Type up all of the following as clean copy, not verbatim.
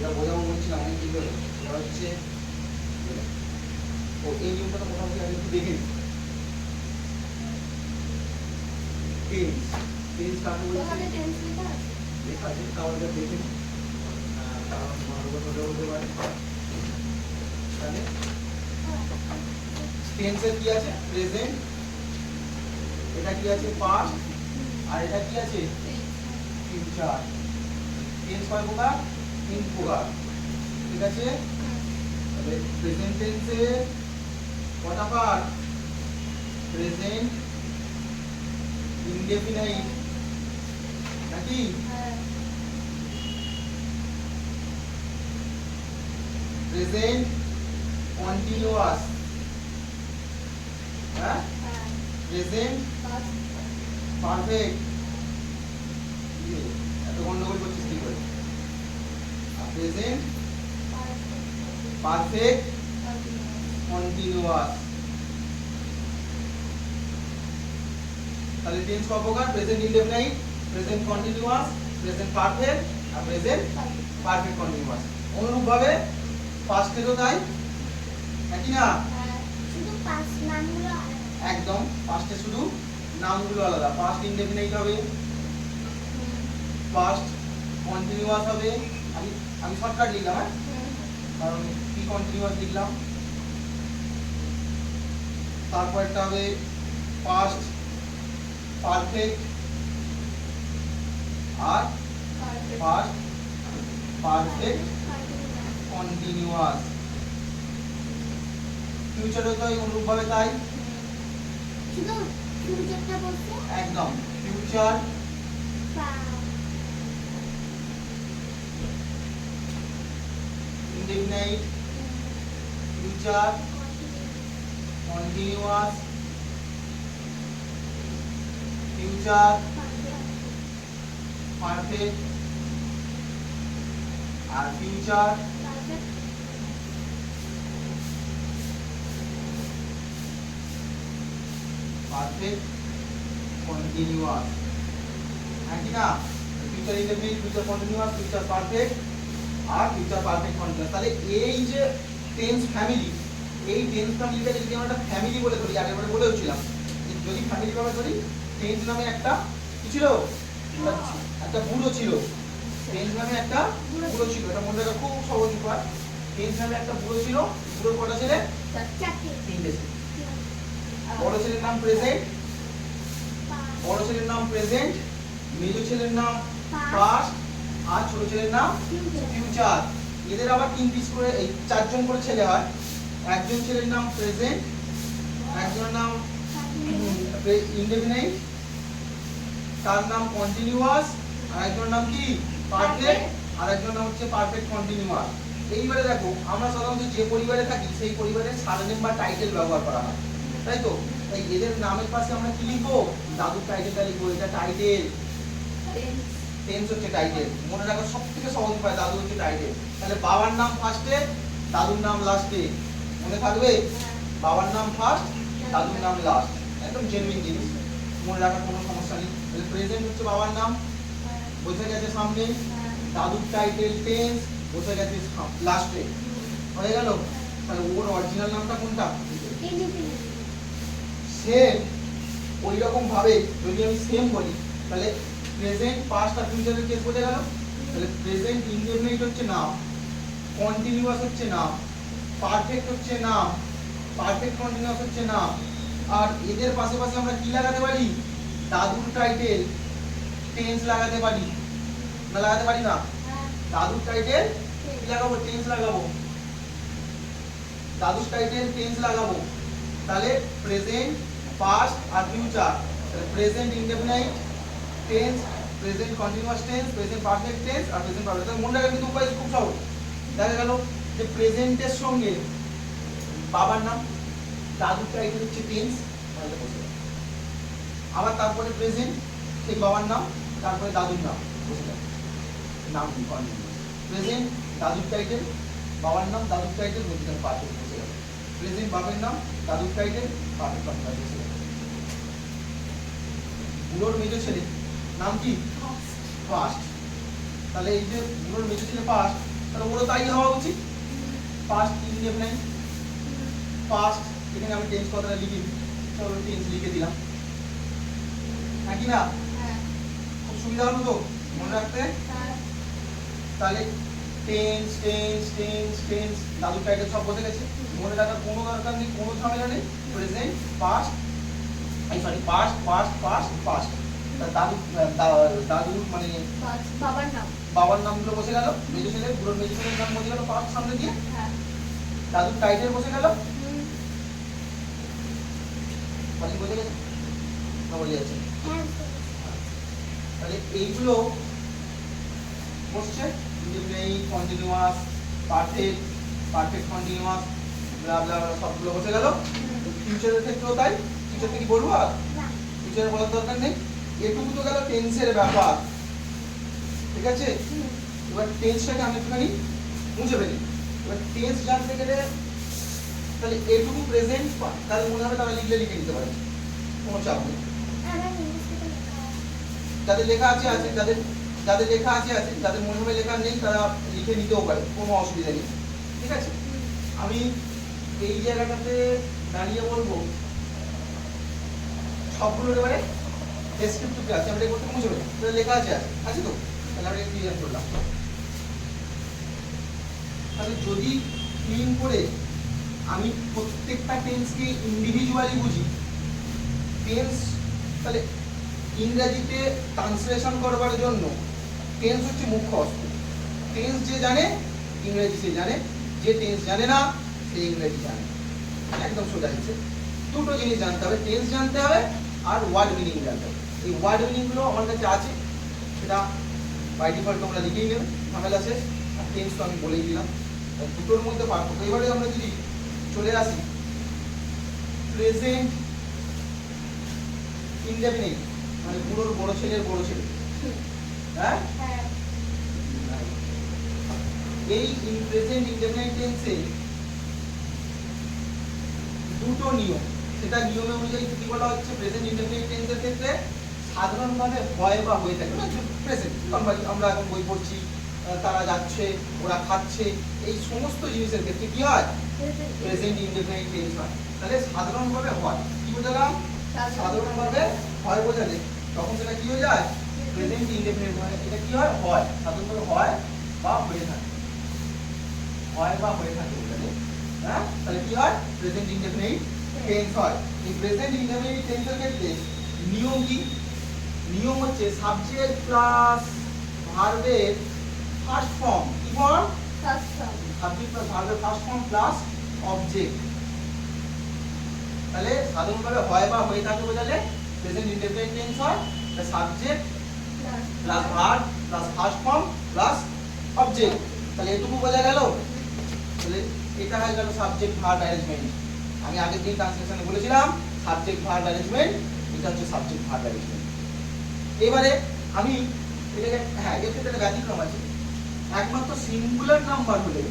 যেটা বোঝাবো বলছিলাম অনেক কি করে সেটা হচ্ছে ও এই নিয়মটা তো মোটামুটি আগে একটু দেখে নিই। টেন্স টেন্স কাকে বলছে লেখা আছে তাও এটা দেখে নিই কারণ ভালো কথা বলতে পারে। তাহলে টেন্সের কি আছে প্রেজেন্ট, এটা কি আছে পাস্ট, আর এটা কি আছে ফিউচার। টেন্স কয় প্রকার? তিন প্রকার, ঠিক আছে? তাহলে প্রেজেন্ট টেন্সে কটা পার্ট? প্রেজেন্ট ইনডেফিনাইট নাকি প্রেজেন্ট কন্টিনিউয়াস, হ্যাঁ প্রেজেন্ট পারফেক্ট। এত গন্ডগোল করছিস কি করে? Present perfect continuous. তাহলে টেন্স কয় প্রকার? Present indefinite, present continuous, present perfect আর প্রেজেন্ট পারফেক্ট কন্টিনিউয়াস। অনুরূপভাবে পাস্টেরও তাই নাকি না? শুধু পাস্ট নামগুলো একদম, পাস্টে শুধু নামগুলো আলাদা। পাস্ট ইনডেফিনাইট হবে, পাস্ট কন্টিনিউয়াস হবে। আমি আমি শর্টকাট লিখলাম, হ্যাঁ, কারণ কি কন্টিনিউয়াস লিখলাম। তারপরটা হবে পাস্ট পারফেক্ট আর পাস্ট পারফেক্ট কন্টিনিউয়াস। ফিউচারও তো অনুরূপভাবে তাই, শুধু ফিউচারটা বলতে একদম future indefinite, future continuous, future perfect আর ফিউচার পারফেক্ট কন্টিনিউয়াস, হ্যাঁ কি না? Future indefinite, future continuous, future perfect আর ফিউচার পারফেক্ট কন্টিনিউয়াস। তাহলে এই যে টেন্স ফ্যামিলি, এই টেন্স ফ্যামিলিটাকে যদি আমরা একটা ফ্যামিলি বলে ধরি, আগেরবারে বলেওছিলাম যদি ফ্যামিলি ভাবে ধরি, টেন্স নামে একটা কি ছিল? একটা বুড়ো ছিল। টেন্স নামে একটা বুড়ো ছিল, এটা মনে রাখা খুব সহজ উপায়। টেন্স নামে একটা বুড়ো ছিল, বুড়োর কটা ছেলে? তিনটে ছেলে। বড় ছেলের নাম প্রেজেন্ট, বড় ছেলের নাম প্রেজেন্ট, মেজো ছেলের নাম পাস্ট আর ছোট ছেলের নাম ফিউচার। এদের আবার তিন পিস করে এই চারজন করে ছেলে হয়। একজন ছেলের নাম প্রেজেন্ট, একজনের নাম ইনডেফিনাইট, তার নাম কন্টিনিউয়াস, আর একজনের নাম কি পারফেক্ট, আর একজনের নাম হচ্ছে পারফেক্ট কন্টিনিউয়াস। এইবারে দেখো আমরা সাধারণত যে পরিবারে থাকি সেই পরিবারের সারনেম বা টাইটেল ব্যবহার করা হয়, তাই তো? তাই এদের নামের পাশে আমরা কি লিখবো? দাদুর টাইটেলটা লিখবো, এটা টাইটেল। টেন্স হচ্ছে টাইটেল, মনে রাখো সবথেকে সহজ উপায়, দাদু হচ্ছে টাইটেল। তাহলে বাবার নাম ফার্স্টে, দাদুর নাম লাস্টে, মনে থাকবে? বাবার নাম ফার্স্ট, দাদুর নাম লাস্ট, একদম জেনুইন জিনিস, মনে রাখার কোনো সমস্যা নেই। তাহলে প্রেজেন্ট হচ্ছে বাবার নাম, বোঝা গেছে সামনে, দাদুর টাইটেল টেন্স বোঝা গেছে লাস্টে, হয়ে গেল। তাহলে ওর অরিজিনাল নামটা কোনটা? সেম ওই রকম ভাবে যদি আমি সেম বলি তাহলে প্রেজেন্ট পাস্ট আর ফিউচারের কেস বোঝা গেল। তাহলে প্রেজেন্ট ইনডেফিনিট হচ্ছে নাম, কন্টিনিউয়াস হচ্ছে নাম, পারফেক্ট হচ্ছে নাম, পারফেক্ট কন্টিনিউয়াস হচ্ছে নাম। আর এদের পাশাপাশি আমরা কি লাগাতে পারি? দাদুর টাইটেল টেন্স লাগাতে পারি, না লাগাতে পারি না? দাদুর টাইটেল কি লাগাবো? টেন্স লাগাবো, দাদুর টাইটেল টেন্স লাগাবো। তাহলে প্রেজেন্ট পাস্ট আর ফিউচার, তাহলে present indefinite tense, present continuous tense, present perfect tense আর প্রেজেন্ট পারফেক্ট। তাহলে মনে রাখার কিন্তু উপায় খুব সহজ। দেখা গেল যে প্রেজেন্টের সঙ্গে বাবার নাম, দাদুর টাইটেল হচ্ছে টেন্স, আবার তারপরে প্রেজেন্ট সেই বাবার নাম, তারপরে দাদুর নাম, বুঝে গেল নাম কন্টিনিউয়াস। প্রেজেন্ট দাদুর টাইটেল, বাবার নাম, দাদুর টাইটেল, বুঝে গেল পারফেক্ট, বুঝে গেল। প্রেজেন্ট বাবার নাম, দাদুর টাইটেল, পারফেক্ট কন্টিনিউয়াস, বুঝে গেল। বুড়োর মেজো ছেলে নাম কি? ফার্স্ট। তাহলে এই যে বুড়োর মেজো ছেলে ফার্স্ট, তাহলে ওরও তাই হওয়া উচিত। পাস্ট ইনডেফিনাইট, পাস্ট, এখানে আমি টেন্স কথাটা লিখি, চলো টেন্স লিখে দিলাম, হ্যাঁ কি না? হ্যাঁ। খুব সুবিধা হলো তো মনে রাখতে। হ্যাঁ। তাহলে টেন্স টেন্স টেন্স টেন্স দাদুর টাইটেল সব বসে গেছে, মনে রাখার কোনো দরকার নেই, কোনো ঝামেলা নেই। Present, past, sorry past past past past, দাদুর মানে বাবার নাম। বাবার নামগুলো বসে গেল, মেজো ছেলে বুড়োর মেজো ছেলের নাম বসে গেল পাস্ট সামনে দিয়ে, হ্যাঁ। দাদুর টাইটেল বসে গেল, হুম। মানে বসে গেছে না বলে যাচ্ছে। হ্যাঁ। তাহলে এইগুলো বসছে, indefinite, continuous, perfect, perfect continuous, blah blah blah সবগুলো বসে গেল। ফিউচারের ক্ষেত্রেও তাই, ফিউচার থেকে বলবো আর না। ফিউচারে বলার দরকার নেই। এটুকু তো গেল টেন্সের ব্যাপার, ঠিক আছে? হুম। এবার টেন্সটাকে আমি একটুখানি মুছে ফেলি। এবার টেন্স জানতে গেলে তাহলে এটুকু প্রেজেন্ট তাহলে মনে হবে তারা লিখলে লিখে নিতে পারে, কোনো চাপ নেই। আমার ইংলিশে তো লেখা আছে। যাদের লেখা আছে আছে, যাদের যাদের লেখা আছে আছে, যাদের মনে হবে লেখা নেই তারা লিখে নিতেও পারে, কোনো অসুবিধা নেই, ঠিক আছে? আমি এই জায়গাটাতে দাঁড়িয়ে বলবো সবগুলোর এবারে ডেসক্রিপটিভ আছে, আমরা করতে মুছে ফেলি, তাহলে লেখা আছে আছে আছে তো, তাহলে আমরা ক্লিয়ার করলাম। তাহলে যদি ক্লিন করে আমি প্রত্যেকটা টেন্সকে ইন্ডিভিজুয়ালি বুঝি, টেন্স তাহলে ইংরেজিতে ট্রান্সলেশন করবার জন্য টেন্স হচ্ছে মুখ্য অস্ত্র। টেন্স যে জানে ইংরেজি সে জানে, যে টেন্স জানে না সে ইংরেজি জানে, একদম সোজা হচ্ছে। দুটো জিনিস জানতে হবে, টেন্স জানতে হবে আর ওয়ার্ড মিনিং জানতে হবে। এই ওয়ার্ড মিনিংগুলো আমার কাছে আছে, সেটা বাই ডিফল্ট তোমরা লিখেই নেবে, ঝামেলা শেষ। আর টেন্স তো আমি বলেই দিলাম, দুটোর মধ্যে পার্থক্য। এবারে আমরা যদি চলে আসি প্রেজেন্ট ইনডেফিনিট, মানে বুড়োর বড় ছেলের বড় ছেলে, হ্যাঁ? হ্যাঁ। এই প্রেজেন্ট ইনডেফিনিট টেন্সে দুটো নিয়ম, সেটা নিয়মে অনুযায়ী কি বলা হচ্ছে, প্রেজেন্ট ইনডেফিনিট টেন্সের ক্ষেত্রে সাধারণভাবে হয় বা হয়ে থাকে, মানে প্রেজেন্ট আমরা এখন বই পড়ছি, তারা যাচ্ছে, ওরা খাচ্ছে, এই সমস্ত জিনিসের ক্ষেত্রে কি হয়, প্রেজেন্ট ইনডেফিনিট টেন্স হয়। তাহলে সাধারণভাবে হয়, কি বোঝালাম? সাধারণভাবে হয় বোঝালে তখন সেটা কি হয়ে যায়, প্রেজেন্ট ইনডেফিনিট হয়। এটা কি হয়, হয়, সাধারণভাবে হয় বা হয়ে থাকে, হয় বা হয়ে থাকে বোঝালে, হ্যাঁ? তাহলে কি হয়, প্রেজেন্ট ইনডেফিনিট টেন্স হয়। এই প্রেজেন্ট ইনডেফিনিট টেন্সের ক্ষেত্রে নিয়ম কি? নিয়ম হচ্ছে সাবজেক্ট প্লাস ভার্বের ফার্স্ট ফর্ম, কি form? First form. Subject plus ভার্বের ফার্স্ট ফর্ম প্লাস অবজেক্ট। তাহলে সাধারণভাবে হয় বা হয়ে থাকে বোঝালে প্রেজেন্ট ইনডেফিনিট টেন্স হয়, তাহলে subject plus verb plus first form plus object. তাহলে এটুকু বোঝা গেল। তাহলে এটা হয়ে গেল সাবজেক্ট ভার্ব অ্যারেঞ্জমেন্ট। আমি আগের দিন ট্রান্সলেশনে বলেছিলাম সাবজেক্ট ভার্ব অ্যারেঞ্জমেন্ট, এটা হচ্ছে সাবজেক্ট ভার্ব অ্যারেঞ্জমেন্ট। এবারে আমি এটাকে, হ্যাঁ এর ক্ষেত্রে একটা ব্যতিক্রম আছে, একমাত্র সিঙ্গুলার নাম্বার হলে,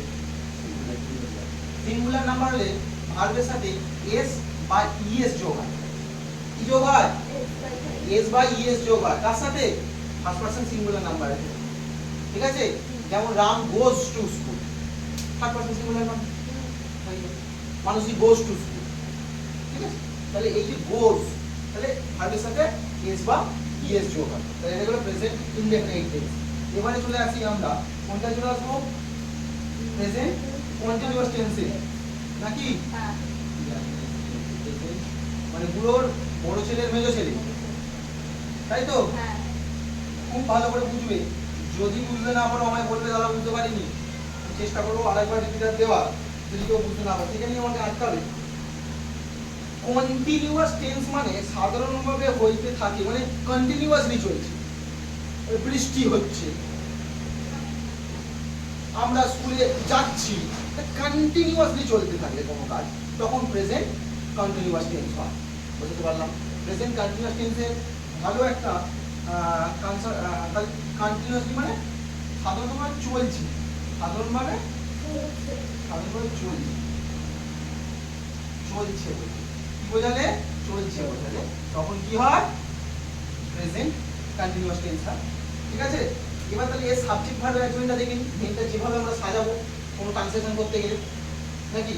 সিঙ্গুলার নাম্বার হলে ভার্বের সাথে এস বা ইএস যোগ হয়। কি যোগ হয়? এস বা ইএস যোগ হয়। কার সাথে? ফার্স্ট পারসন সিঙ্গুলার নাম্বারের সাথে, ঠিক আছে? যেমন Ram goes to school, first person singular number, মানুষই গোজ টু স্কুল, ঠিক আছে? তাহলে এই যে গোজ, তাহলে ভার্বের সাথে এস বা ইএস যোগ হয়, তাহলে এটা হলো প্রেজেন্ট ইনডেফিনিট টেন্স। এবারে চলে আসি আমরা কোনটা চলে আসবো, প্রেজেন্ট কন্টিনিউয়াস টেন্সে, নাকি? হ্যাঁ। মানে বুড়োর বড় ছেলের মেজো ছেলে, তাই তো? হ্যাঁ। খুব ভালো করে বুঝবে, যদি বুঝতে না পারো আমায় বলবে দাদা বুঝতে পারিনি, চেষ্টা করবো আরেকবার রিপিটার দেওয়া, যদি কেউ বুঝতে না পারে সেখানে আমাকে আটকাবে। কন্টিনিউয়াস টেন্স মানে সাধারণভাবে হইতে থাকে, মানে কন্টিনিউয়াসলি চলছে। বৃষ্টি হচ্ছে, আমরা স্কুলে যাচ্ছি, কন্টিনিউয়াসলি চলতে থাকলে কোনো কাজ, তখন প্রেজেন্ট কন্টিনিউয়াস টেন্স হয়। বুঝতে পারলাম? প্রেজেন্ট কন্টিনিউয়াস টেন্সের ভালো একটা কন্টিনিউয়াসলি মানে সাধারণভাবে চলছে, সাধারণভাবে চলছে, চলছে কি বোঝালে, চলছে বোঝালে তখন কি হয়, প্রেজেন্ট কন্টিনিউয়াস টেন্স হয়, ঠিক আছে? এবার তাহলে এর সাবজেক্ট ভার্ব অ্যারেঞ্জমেন্টটা দেখে নিই, মেনটা যেভাবে আমরা সাজাবো কোনো ট্রান্সলেশন করতে গেলে, নাকি?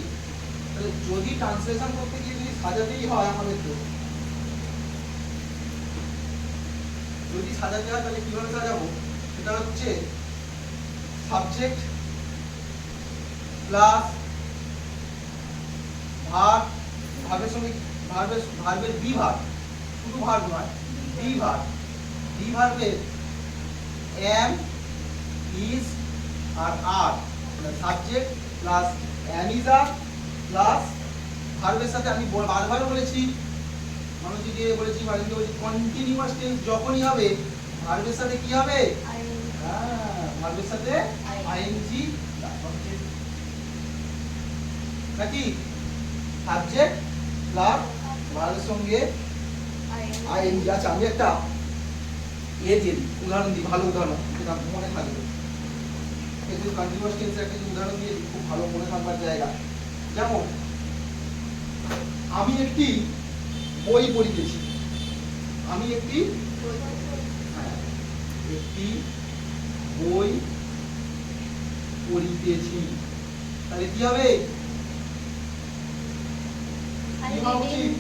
তাহলে যদি ট্রান্সলেশন করতে গিয়ে যদি সাজাতেই হয় আমাদের, তো যদি সাজাতে হয় তাহলে কিভাবে সাজাবো? সেটা হচ্ছে সাবজেক্ট প্লাস ভার্ব, ভার্বের সঙ্গে ভার্বের বি ভার্ব, শুধু ভার্ব নয়, বি ভার্ব, বি ভার্বের এম, ইজ আর are, subject plus am is are plus ভার্বের সাথে আমি বারবার বলেছি, মানুষকে বলেছি, বাড়িতে বলেছি, কন্টিনিউয়াস টেন্স যখনই হবে ভার্বের সাথে কি হবে? হ্যাঁ, ভার্বের সাথে আইএনজি নাকি? সাবজেক্ট প্লাস ভার্বের সঙ্গে আইএনজি। আচ্ছা, আমি একটা উদাহরণ দিই, ভালো উদাহরণ, যেটা মনে থাকবে। এই যে কন্টিনিউয়াস টেন্সের একটা উদাহরণ দিয়ে খুব ভালো মনে থাকবার জায়গা। যেমন আমি একটি বই পড়িতেছি, আমি একটি একটি বই পড়িতেছি, তাহলে কি হবে? কি হওয়া উচিত?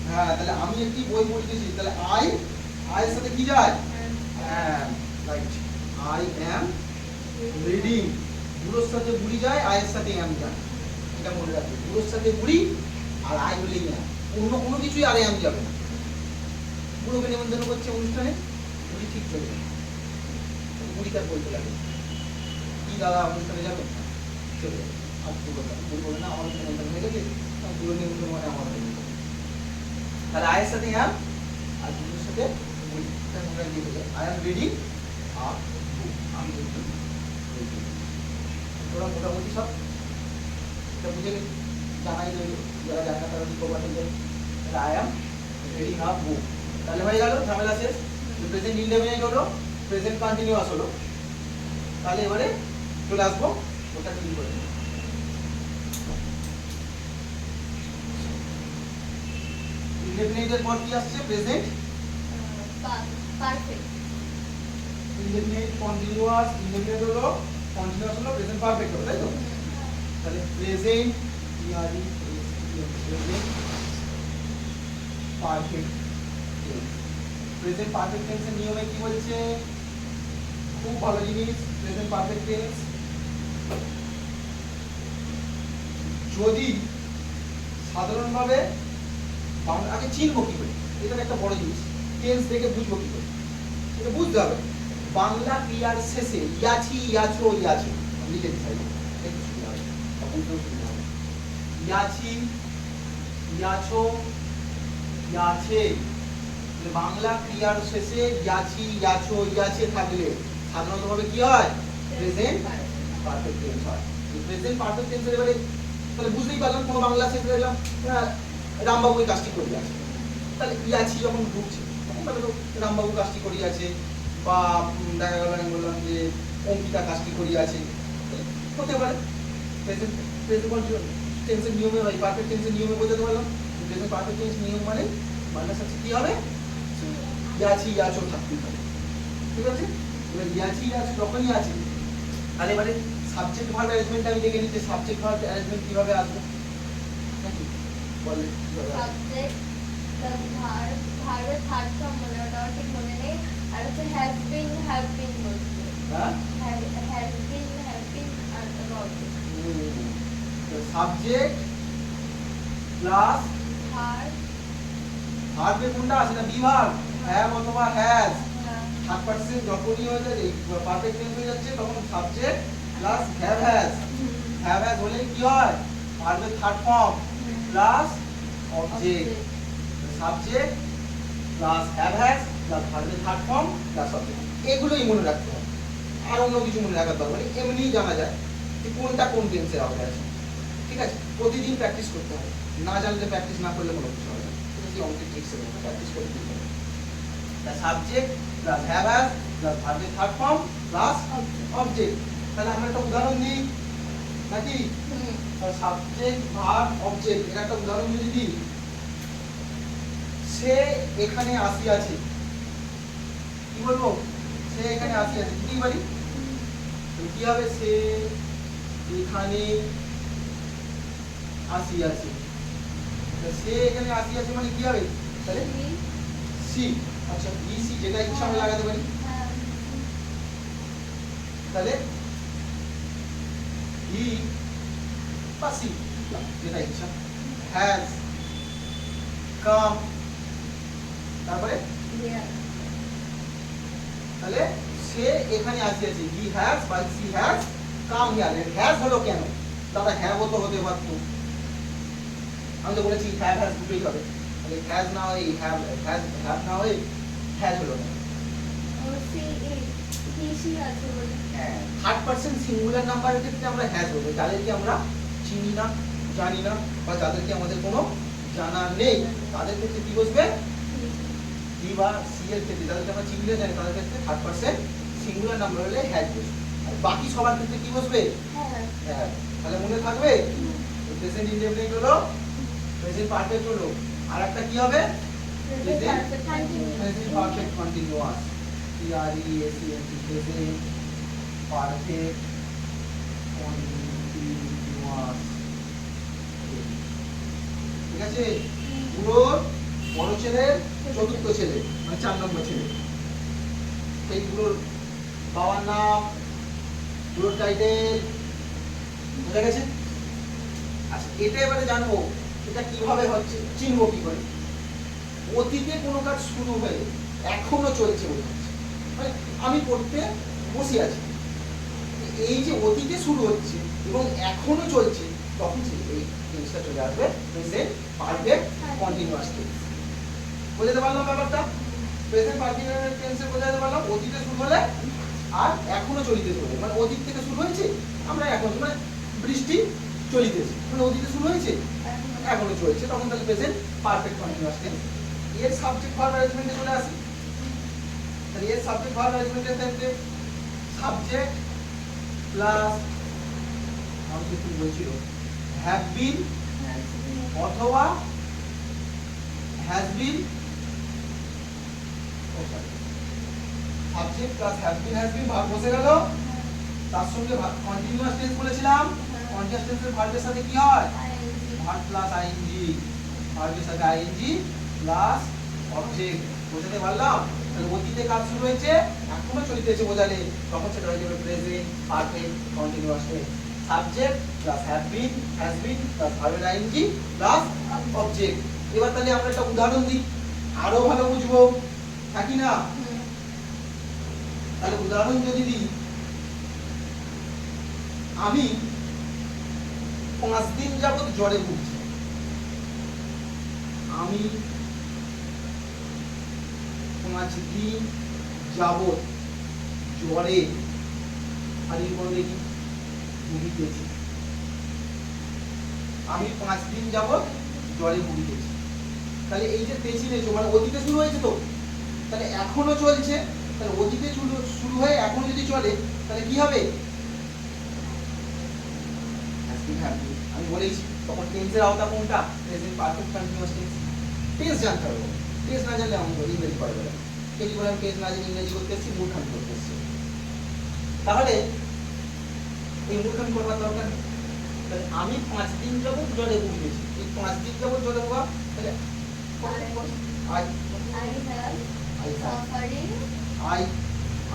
হ্যাঁ, তাহলে আমি একটি বই পড়িতেছি, তাহলে আই এর সাথে কি যায়? অ্যাম, রাইট, আই অ্যাম রিডিং। বুড়োর সাথে বুড়ি যায়, আই এর সাথে অ্যাম যায়, এটা মনে রাখবে। বুড়োর সাথে বুড়ি আর আই হলেই অ্যাম, অন্য কোনো কিছুই আর অ্যাম যাবে না। বুড়োকে নিমন্ত্রণ করছে অনুষ্ঠানে, বুড়ি ঠিক চলে যাবে, বুড়ি তার বলতে লাগে, কি দাদা অনুষ্ঠানে যাবে? চলে যাবে। আর বুড়ি বলে না, আমার নিমন্ত্রণ হয়ে গেছে, বুড়ো নিমন্ত্রণ মানে আমার হয়ে গেছে। তাহলে আয়ের সাথে অ্যাম আর বুড়ির সাথে বুড়ি, এটা মনে রাখতে হবে। আই অ্যাম রিডিং আর আমি একটু তোরা মোটামুটি সব এটা বুঝে জানাই রইল, যারা জানে না তারা লিখতে যায়। তাহলে আই অ্যাম রিডিং আ বুক, তাহলে হয়ে গেল, ঝামেলা শেষ। প্রেজেন্ট ইনডেফিনিট হলো, প্রেজেন্ট কন্টিনিউয়াস হলো। তাহলে এবারে চলে আসবো ওটা ক্লিক করে। ইনডেফিনিটের পর কি আসছে? Present perfect. Indefinite continuous, indefinite হলো, কন্টিনিউয়াস হলো, প্রেজেন্ট পারফেক্ট হলো, তাই তো? তাহলে প্রেজেন্ট ইয়ারি present perfect tense. Present perfect টেন্সের নিয়মে কি বলছে? খুব ভালো জিনিস। প্রেজেন্ট পারফেক্ট টেন্স যদি সাধারণভাবে আগে চিনবো কি করে, এটা একটা বড় জিনিস। টেন্স দেখে বুঝবো কি করে, এটা বুঝতে হবে। বাংলা ক্রিয়ার শেষে ইয়াছি, ইয়াছো, ইয়াছে লিখে দিতে হবে, একটু সুবিধা হবে, বুঝতেও সুবিধা হবে। ইয়াছি, ইয়াছো, ইয়াছে, বাংলা ক্রিয়ার শেষে ইয়াছি, ইয়াছো, ইয়াছে থাকলে সাধারণতভাবে কি হয়? প্রেজেন্ট পারফেক্ট টেন্স হয়। প্রেজেন্ট পারফেক্ট টেন্সের এবারে তাহলে বুঝতেই পারলাম, কোনো বাংলা শেষে দেখলাম রামবাবু কাজটি করে আছে, তাহলে ইয়াছি যখন ঢুকছে তখন তাহলে রামবাবু কাজটি করিয়ে আছে, বা দেখা গেল আমি বললাম যে অঙ্কিতা কাজটি করিয়ে আছে, হতে পারে। প্রেজেন্ট টেন্সের নিয়মে হয়, পারফেক্ট টেন্সের নিয়মে বোঝাতে পারলাম। প্রেজেন্ট পারফেক্ট টেন্স নিয়ম মানে বাংলার সাথে কি হবে? ইয়াছি, ইয়াছো থাকতেই হবে, ঠিক আছে? এবার ইয়াছি, ইয়াছো যখনই আছে, তাহলে এবারে সাবজেক্ট ভার্ব অ্যারেঞ্জমেন্ট আমি দেখে নিচ্ছি, সাবজেক্ট ভার্ব অ্যারেঞ্জমেন্ট কিভাবে আসবে নাকি বলে? সাবজেক্ট প্লাস ভার্ব, ভার্বের থার্ড ফর্ম মনে ওটা ঠিক মনে নেই, আর হচ্ছে হ্যাজ বিন, হ্যাভ বিন বলছে। হ্যাঁ, হ্যাজ বিন, হ্যাভ বিন আর অ্যাবাউট। সাবজেক্ট প্লাস ভার্ব, ভার্বে কোনটা আছে না? বি ভার্ব, হ্যাভ অথবা হ্যাজ। থার্ড পারসন যখনই হয়ে যায়, পারফেক্ট টেন্স হয়ে যাচ্ছে, তখন subject plus have has. Have has হলে কি হয়? ভার্বের third form plus object. Subject plus have has plus ভার্বের থার্ড ফর্ম প্লাস অবজেক্ট, এগুলোই মনে রাখতে হবে। আর অন্য কিছু মনে রাখার দরকার নেই, এমনিই জানা যায় যে কোনটা কোন টেন্সের আওতায় আছে। ঠিক আছে, প্রতিদিন প্র্যাকটিস করতে হবে, না জানলে প্র্যাকটিস না করলে কোনো কিছু হবে না। ঠিক আছে, অঙ্কের ট্রিক্সের মধ্যে প্র্যাকটিস করে দিতে হবে। The subject plus have as plus verb third form plus object। তাহলে আমরা একটা উদাহরণ দিই নাকি? সাবজেক্ট ভার্ব অবজেক্ট এর একটা উদাহরণ যদি দিই, সে এখানে আসিয়াছে, কি কি বলবো সে এখানে আসিয়াছে কি বলি কি হবে সে এখানে আসিয়াছে সে এখানে আসিয়াছে মানে কি হবে তাহলে সি আচ্ছা বি সি যেটা ইচ্ছা আমরা লাগাতে পারি তাহলে হি বা সি যেটা ইচ্ছা হ্যাজ কাম তারপরে তাহলে সে এখানে আসিয়াছে হি হ্যাজ বা she has come here has হলো কেন তাহলে হ্যাভ তো হতে পারতো আমি তো বলেছি হ্যাভ হ্যাজ দুটোই হবে তাহলে হ্যাজ না হয় হ্যাভ না হয় হ্যাজ হলো না হ্যাঁ থার্ড পারসন সিঙ্গুলার নাম্বারের ক্ষেত্রে আমরা হ্যাজ বলবো যাদেরকে আমরা চিনি না জানি না বা যাদেরকে আমাদের কোনো জানা নেই তাদের ক্ষেত্রে কি বসবে হি বা সি এর ক্ষেত্রে যাদেরকে আমরা চিনি না জানি তাদের ক্ষেত্রে থার্ড পারসন সিঙ্গুলার নাম্বার হলে হ্যাজ বসবে আর বাকি সবার ক্ষেত্রে কি বসবে হ্যাঁ তাহলে মনে থাকবে প্রেজেন্ট ইনডেফিনিট হলো প্রেজেন্ট পারফেক্ট হলো আর একটা কি হবে present perfect continuous PRESENT present perfect continuous ঠিক আছে পুরো বড় ছেলের চতুর্থ ছেলে মানে 4 নম্বর ছেলে সেইগুলোর বাবার নাম পুরো টাইটেল বুঝা গেছে আচ্ছা এটা এবারে জানবো এটা কিভাবে হচ্ছে চিনবো কি করে অতীতে কোনো কাজ শুরু হয়ে এখনো চলছে মানে আমি পড়তে বসে আছি এই যে অতীতে শুরু হচ্ছে এবং এখনো চলছে তখন এই জিনিসটা চলে আসবে প্রেজেন্ট পারফেক্ট কন্টিনিউয়াস টেন্স বুঝতে পারলাম ব্যাপারটা প্রেজেন্ট পারফেক্ট টেন্সে বোঝাতে পারলাম অতীতে শুরু হলে আর এখনো চলিতেছে মানে অতীত থেকে শুরু হয়েছে আমরা এখন মানে বৃষ্টি চলিতেছে মানে অতীতে শুরু হয়েছে এখনো চলছে তখন তাহলে প্রেজেন্ট পারফেক্ট কন্টিনিউয়াস টেন্স এর সাবজেক্ট ভার্ব অ্যারেঞ্জমেন্টে চলে আসি তাহলে এর সাবজেক্ট ভার্ব অ্যারেঞ্জমেন্টের ক্ষেত্রে সাবজেক্ট প্লাস আমাকে কি বলছিল হ্যাভ বিন অথবা has been subject plus has been verb বসে গেল তার সঙ্গে কন্টিনিউয়াস টেন্স বলেছিলাম কন্টিনিউয়াস টেন্সের ভার্বের সাথে কি হয় ভার্ব প্লাস আইএনজি ভার্বের সাথে আইএনজি প্লাস অবজেক্ট বোঝাতে পারলাম তাহলে অতীতে কাজ শুরু হয়েছে এখনো চলিতেছে বোঝালে তখন সেটা হয়ে যাবে present perfect continuous tense subject plus have been has been plus ভার্বের আইএনজি প্লাস অবজেক্ট এবার তাহলে আমরা একটা উদাহরণ দিই আরো ভালো বুঝবো থাকি না তাহলে উদাহরণ যদি দিই আমি 5 দিন যাবত জ্বরে ভুগছি আমি 5 দিন যাবত জ্বরে আর এই বলে দেখি ভুগিতেছি আমি 5 দিন যাবত জ্বরে ভুগিতেছি তাহলে এই যে তেছি নেছো মানে অতীতে শুরু হয়েছে তো তাহলে এখনো চলছে তাহলে অতীতে শুরু হয়ে এখনো যদি চলে তাহলে কি হবে আমি বলেছি তখন টেন্সের আওতা কোনটা present perfect continuous tense tense জানতে হবে টেন্স না জানলে আমরা ইংরেজি পারবো না কেজি বলে আমি টেন্স না জানি ইংরেজি করতে এসেছি মূর্খামি করতে এসেছি তাহলে এই মূর্খামি করবার দরকার তাহলে আমি 5 দিন যাবত জ্বরে ভুগেছি এই 5 দিন যাবত জ্বরে ভোগা তাহলে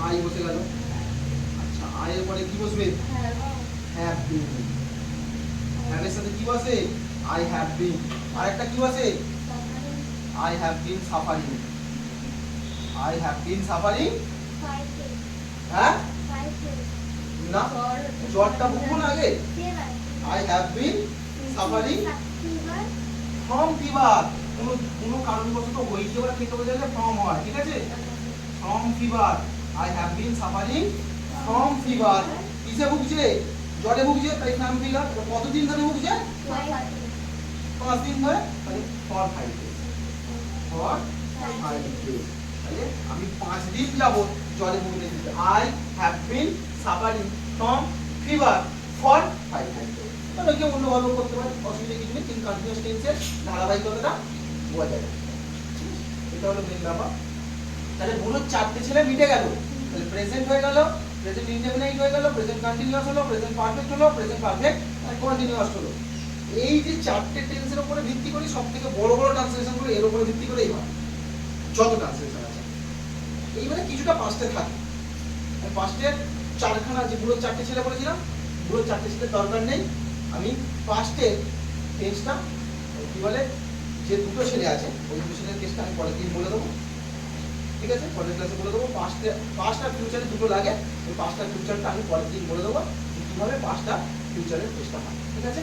আই বসে গেল আচ্ছা আই এর পরে কি বসবে হ্যাভ বিন হ্যাভ এর সাথে কি বসে আই হ্যাভ বিন আর একটা কি বসে I have been suffering I have been suffering হ্যাঁ না জ্বরটা বুঝবো না আগে I have been suffering from fever কোনো কারণবশত হয়েছে ওরা খেতে বোঝালে ফ্রম হয় ঠিক আছে from fever I have been suffering from fever কিসে ভুগছে জ্বরে ভুগছে তাই ফ্রম ফিভার কতদিন ধরে ভুগছে 5 দিন ধরে তাহলে ফর 5 ডেজ ফর 5 ডেজ তাহলে আমি 5 দিন যাবত জ্বরে ভুগতেছি I have been suffering from fever for 5 days তাহলে কেউ অন্যভাবে করতে পারে অসুবিধা কিছু নেই কিন্তু কন্টিনিউয়াস টেন্সের ধারাবাহিকতাটা বোঝা যায় এটা হলো মেন ব্যাপার তাহলে পুরো চারটে ছেলে মিটে গেল। তাহলে প্রেজেন্ট হয়ে গেল, প্রেজেন্ট ইনডেফিনাইট হয়ে গেল, প্রেজেন্ট কন্টিনিউয়াস হলো, প্রেজেন্ট পারফেক্ট হলো, প্রেজেন্ট পারফেক্ট কন্টিনিউয়াস হলো। এই যে চারটে টেন্সের উপরে ভিত্তি করে সবথেকে বড় বড় ট্রান্সলেশন গুলো এর উপরে ভিত্তি করেই হয়, যত ট্রান্সলেশন আছে। এইবারে কিছুটা পাস্টে থাকে, পাস্টের চারখানা, যে পুরো চারটে ছেলে বলেছিলাম, পুরো চারটে ছেলের দরকার নেই। আমি পাস্টের টেন্সটা কি বলে, যে দুটো ছেলে আছে ওই দুটো ছেলের কেসটা আমি পরের দিন বলে দেবো, ঠিক আছে? পরের ক্লাসে বলে দেবো। পাস্ট আর ফিউচারে দুটো লাগে, ওই পাস্ট আর ফিউচারটা আমি পরের দিন বলে দেবো কিভাবে পাস্ট আর ফিউচারের কেসটা হয়, ঠিক আছে?